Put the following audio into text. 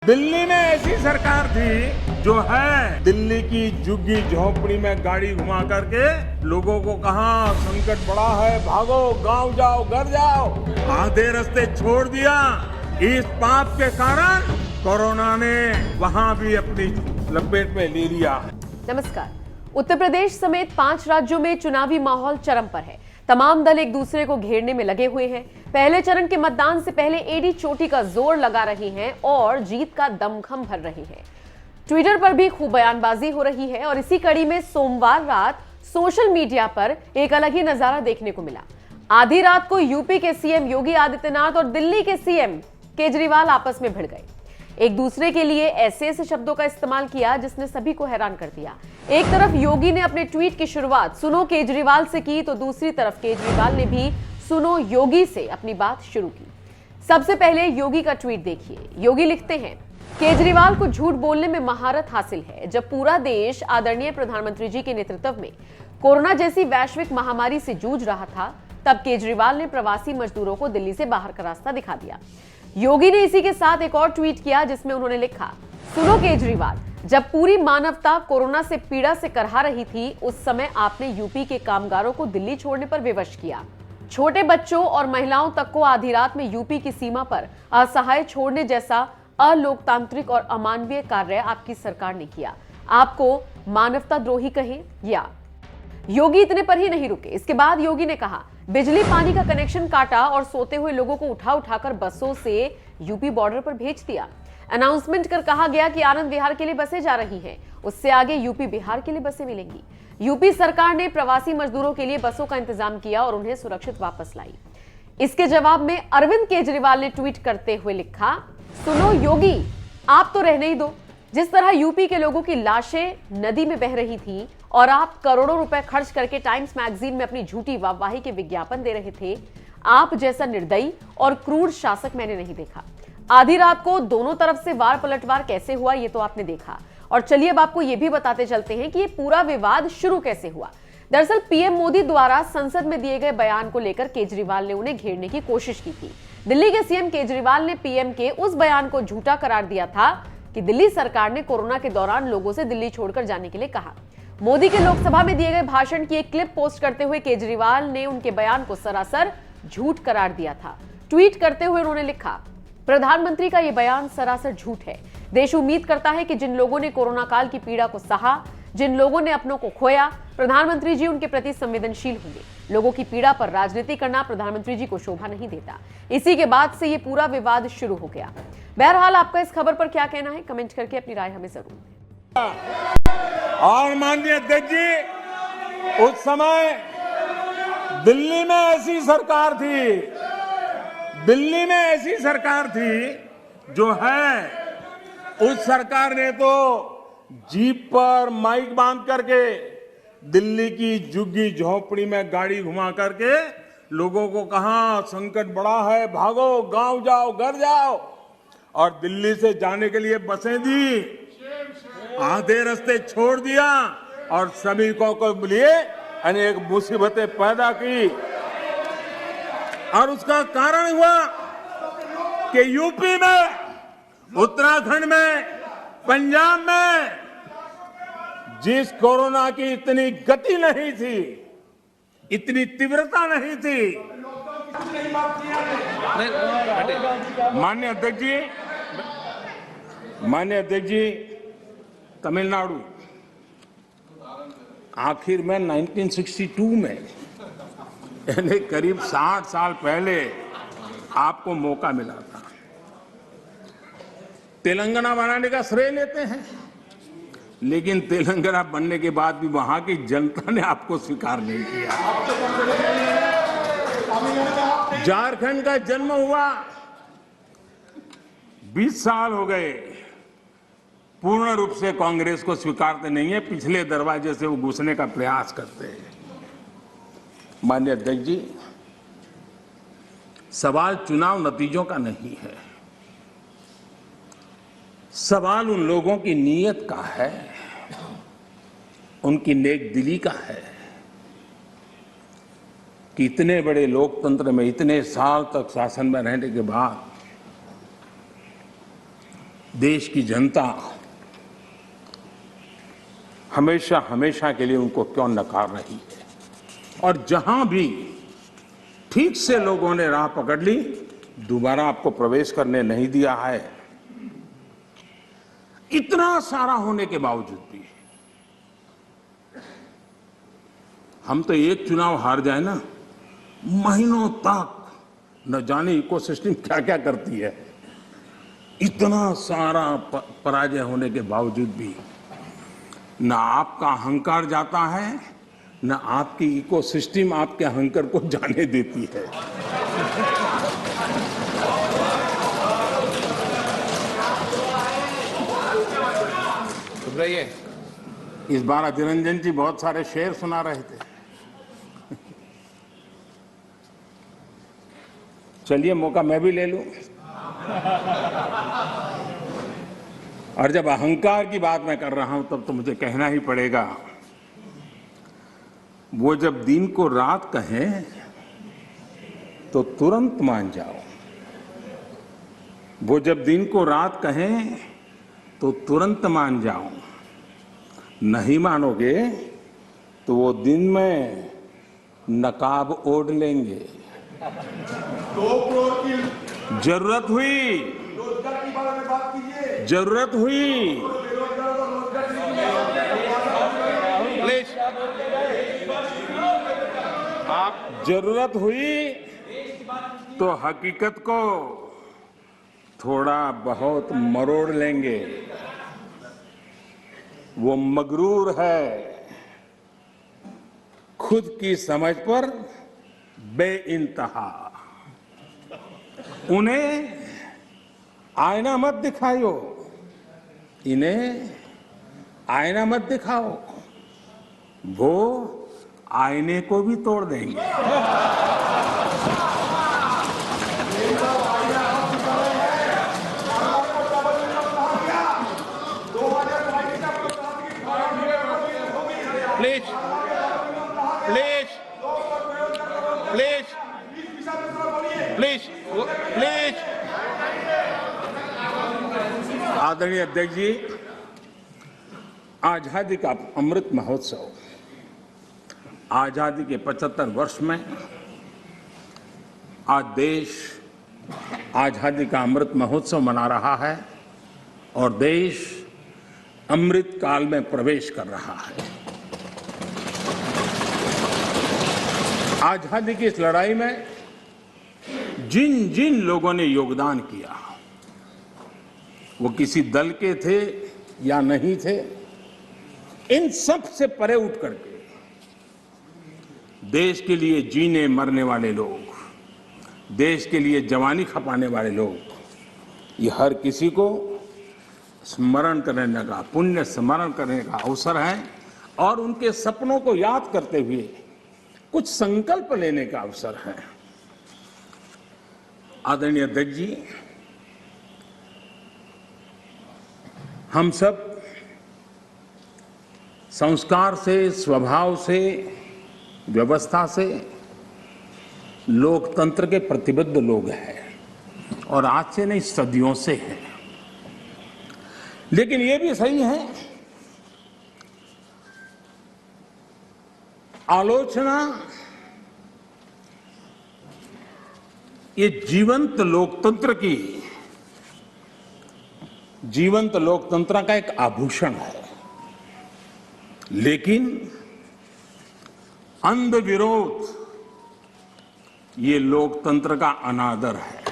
दिल्ली में ऐसी सरकार थी जो है दिल्ली की झुग्गी झोपड़ी में गाड़ी घुमा करके लोगों को कहा संकट बड़ा है, भागो गांव जाओ, घर जाओ, आधे रास्ते छोड़ दिया। इस पाप के कारण कोरोना ने वहां भी अपनी लपेट में ले लिया। नमस्कार। उत्तर प्रदेश समेत 5 राज्यों में चुनावी माहौल चरम पर है। तमाम दल एक दूसरे को घेरने में लगे हुए हैं। पहले चरण के मतदान से पहले एडी चोटी का जोर लगा रही हैं और जीत का दमखम भर रही हैं। ट्विटर पर भी खूब बयानबाजी हो रही है और इसी कड़ी में सोमवार रात सोशल मीडिया पर एक अलग ही नजारा देखने को मिला। आधी रात को यूपी के सीएम योगी आदित्यनाथ और दिल्ली के सीएम केजरीवाल आपस में भिड़ गए। एक दूसरे के लिए ऐसे ऐसे शब्दों का इस्तेमाल किया जिसने सभी को हैरान कर दिया। एक तरफ योगी ने अपने ट्वीट की शुरुआत सुनो केजरीवाल से की तो दूसरी तरफ केजरीवाल ने भी सुनो योगी से अपनी बात शुरू की। सबसे पहले योगी का ट्वीट देखिए। योगी लिखते हैं, केजरीवाल को झूठ बोलने में महारत हासिल है। जब पूरा देश आदरणीय प्रधानमंत्री जी के नेतृत्व में कोरोना जैसी वैश्विक महामारी से जूझ रहा था, तब केजरीवाल ने प्रवासी मजदूरों को दिल्ली से बाहर का रास्ता दिखा दिया। योगी ने इसी के साथ एक और ट्वीट किया जिसमें उन्होंने लिखा, सुनो केजरीवाल, जब पूरी मानवता कोरोना से पीड़ा से करहा रही थी, उस समय आपने यूपी के कामगारों को दिल्ली छोड़ने पर विवश किया। छोटे बच्चों और महिलाओं तक को आधी रात में यूपी की सीमा पर असहाय छोड़ने जैसा अलोकतांत्रिक और अमानवीय कार्य आपकी सरकार ने किया। आपको मानवता द्रोही कहें या। योगी इतने पर ही नहीं रुके। इसके बाद योगी ने कहा, बिजली पानी का कनेक्शन काटा और सोते हुए लोगों को उठा उठाकर बसों से यूपी बॉर्डर पर भेज दिया। अनाउंसमेंट कर कहा गया कि आनंद विहार के लिए बसें जा रही हैं, उससे आगे यूपी बिहार के लिए बसें मिलेंगी। यूपी सरकार ने प्रवासी मजदूरों के लिए बसों का इंतजाम किया और उन्हें सुरक्षित वापस लाई। इसके जवाब में अरविंद केजरीवाल ने ट्वीट करते हुए लिखा, सुनो योगी, आप तो रहने ही दो। जिस तरह यूपी के लोगों की लाशें नदी में बह रही थी और आप करोड़ों रुपए खर्च करके टाइम्स मैगजीन में अपनी झूठी वाहवाही के विज्ञापन दे रहे थे, आप जैसा निर्दयी और क्रूर शासक मैंने नहीं देखा। आधी रात को दोनों तरफ से वार पलटवार कैसे हुआ ये तो आपने देखा। और चलिए अब आपको ये भी बताते चलते हैं कि ये पूरा विवाद शुरू कैसे हुआ। दरअसल पीएम मोदी द्वारा संसद में दिए गए बयान को लेकर केजरीवाल ने उन्हें घेरने की कोशिश की थी। दिल्ली के सीएम केजरीवाल ने पीएम के उस बयान को झूठा करार दिया था कि दिल्ली सरकार ने कोरोना के दौरान लोगों से दिल्ली छोड़कर जाने के लिए कहा। मोदी के लोकसभा में दिए गए भाषण की एक क्लिप पोस्ट करते हुए केजरीवाल ने उनके बयान को सरासर झूठ करार दिया था। ट्वीट करते हुए उन्होंने लिखा, प्रधानमंत्री का यह बयान सरासर झूठ है। देश उम्मीद करता है कि जिन लोगों ने कोरोना काल की पीड़ा को सहा, जिन लोगों ने अपनों को खोया, प्रधानमंत्री जी उनके प्रति संवेदनशील होंगे। लोगों की पीड़ा पर राजनीति करना प्रधानमंत्री जी को शोभा नहीं देता। इसी के बाद से ये पूरा विवाद शुरू हो गया। बहरहाल आपका इस खबर पर क्या कहना है, कमेंट करके अपनी राय हमें जरूर दें। और माननीय अध्यक्ष जी, उस समय दिल्ली में ऐसी सरकार थी, दिल्ली में ऐसी सरकार थी जो है उस सरकार ने तो जीप पर माइक बांध करके दिल्ली की झुग्गी झोपड़ी में गाड़ी घुमा करके लोगों को कहा संकट बड़ा है, भागो गांव जाओ, घर जाओ, और दिल्ली से जाने के लिए बसें दी, आधे रास्ते छोड़ दिया और श्रमिकों को लिए अनेक मुसीबतें पैदा की। और उसका कारण हुआ कि यूपी में, उत्तराखंड में, पंजाब में जिस कोरोना की इतनी गति नहीं थी, इतनी तीव्रता नहीं थी। माननीय अध्यक्ष जी, तमिलनाडु आखिर में 1962 में, यानी करीब 60 साल पहले आपको मौका मिला था। तेलंगाना बनाने का श्रेय लेते हैं, लेकिन तेलंगाना बनने के बाद भी वहां की जनता ने आपको स्वीकार नहीं किया। झारखंड का जन्म हुआ, 20 साल हो गए, पूर्ण रूप से कांग्रेस को स्वीकारते नहीं है, पिछले दरवाजे से वो घुसने का प्रयास करते हैं। माननीय अध्यक्ष जी, सवाल चुनाव नतीजों का नहीं है, सवाल उन लोगों की नीयत का है, उनकी नेक दिली का है कि इतने बड़े लोकतंत्र में इतने साल तक शासन में रहने के बाद देश की जनता हमेशा हमेशा के लिए उनको क्यों नकार रही है, और जहां भी ठीक से लोगों ने राह पकड़ ली, दोबारा आपको प्रवेश करने नहीं दिया है। इतना सारा होने के बावजूद भी हम तो एक चुनाव हार जाए ना, महीनों तक न जाने इकोसिस्टम क्या क्या करती है। इतना सारा पराजय होने के बावजूद भी न आपका अहंकार जाता है, न आपकी इकोसिस्टम आपके अहंकार को जाने देती है। रहिए। इस बार अधीर रंजन जी बहुत सारे शेर सुना रहे थे। चलिए मौका मैं भी ले लूं। और जब अहंकार की बात मैं कर रहा हूं तब तो मुझे कहना ही पड़ेगा, वो जब दिन को रात कहें तो तुरंत मान जाओ। वो जब दिन को रात कहें तो तुरंत मान जाओ। नहीं मानोगे तो वो दिन में नकाब ओढ़ लेंगे। 2 करोड़ की जरूरत हुई, रोजगार की बात कीजिए। जरूरत हुई प्लीज आप जरूरत हुई तो हकीकत को थोड़ा बहुत मरोड़ लेंगे। वो मगरूर है, खुद की समझ पर बेइंतहा। उन्हें आईना मत दिखाओ, इन्हें आईना मत दिखाओ, वो आईने को भी तोड़ देंगे। Please please please please please आदरणीय अध्यक्ष जी, आजादी का अमृत महोत्सव, आजादी के 75 वर्ष में आज देश आजादी का अमृत महोत्सव मना रहा है और देश अमृत काल में प्रवेश कर रहा है। आजादी की इस लड़ाई में जिन जिन लोगों ने योगदान किया, वो किसी दल के थे या नहीं थे, इन सब से परे उठ करके देश के लिए जीने मरने वाले लोग, देश के लिए जवानी खपाने वाले लोग, ये हर किसी को स्मरण करने का, पुण्य स्मरण करने का अवसर है और उनके सपनों को याद करते हुए कुछ संकल्प लेने का अवसर है। आदरणीय अध्यक्ष जी, हम सब संस्कार से, स्वभाव से, व्यवस्था से लोकतंत्र के प्रतिबद्ध लोग हैं और आज से नहीं सदियों से हैं। लेकिन ये भी सही है, आलोचना ये जीवंत लोकतंत्र का एक आभूषण है, लेकिन अंध विरोध ये लोकतंत्र का अनादर है।